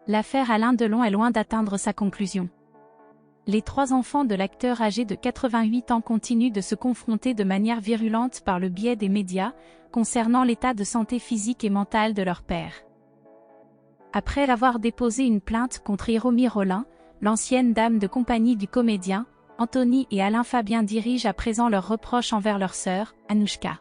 L'affaire Alain Delon est loin d'atteindre sa conclusion. Les 3 enfants de l'acteur âgé de 88 ans continuent de se confronter de manière virulente par le biais des médias, concernant l'état de santé physique et mentale de leur père. Après avoir déposé une plainte contre Hiromi Rollin, l'ancienne dame de compagnie du comédien, Anthony et Alain Fabien dirigent à présent leurs reproches envers leur sœur, Anouchka.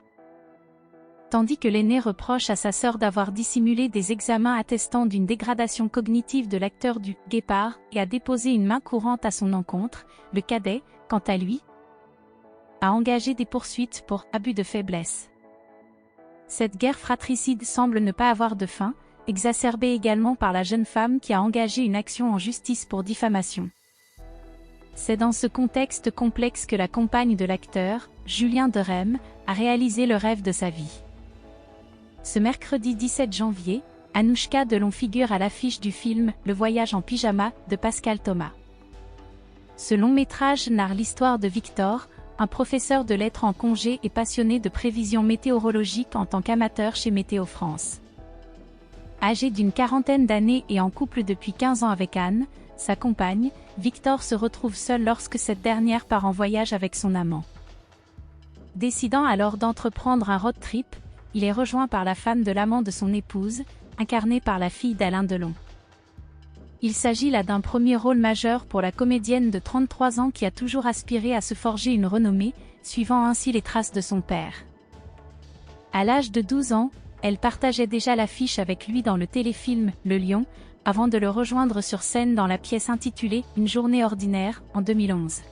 Tandis que l'aîné reproche à sa sœur d'avoir dissimulé des examens attestant d'une dégradation cognitive de l'acteur du « Guépard » et a déposé une main courante à son encontre, le cadet, quant à lui, a engagé des poursuites pour « abus de faiblesse ». Cette guerre fratricide semble ne pas avoir de fin, exacerbée également par la jeune femme qui a engagé une action en justice pour diffamation. C'est dans ce contexte complexe que la compagne de l'acteur, Julien Derem, a réalisé le rêve de sa vie. Ce mercredi 17 janvier, Anouchka Delon figure à l'affiche du film « Le voyage en pyjama » de Pascal Thomas. Ce long métrage narre l'histoire de Victor, un professeur de lettres en congé et passionné de prévisions météorologiques en tant qu'amateur chez Météo France. Âgé d'une 40aine d'années et en couple depuis 15 ans avec Anne, sa compagne, Victor se retrouve seul lorsque cette dernière part en voyage avec son amant. Décidant alors d'entreprendre un road trip, il est rejoint par la femme de l'amant de son épouse, incarnée par la fille d'Alain Delon. Il s'agit là d'un premier rôle majeur pour la comédienne de 33 ans qui a toujours aspiré à se forger une renommée, suivant ainsi les traces de son père. À l'âge de 12 ans, elle partageait déjà l'affiche avec lui dans le téléfilm « Le Lion », avant de le rejoindre sur scène dans la pièce intitulée « Une journée ordinaire » en 2011.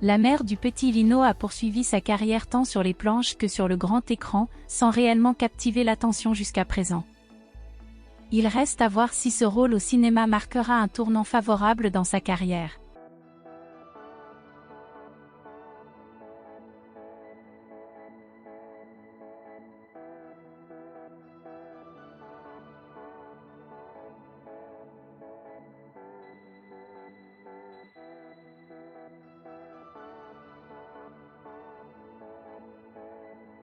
La mère du petit Lino a poursuivi sa carrière tant sur les planches que sur le grand écran, sans réellement captiver l'attention jusqu'à présent. Il reste à voir si ce rôle au cinéma marquera un tournant favorable dans sa carrière.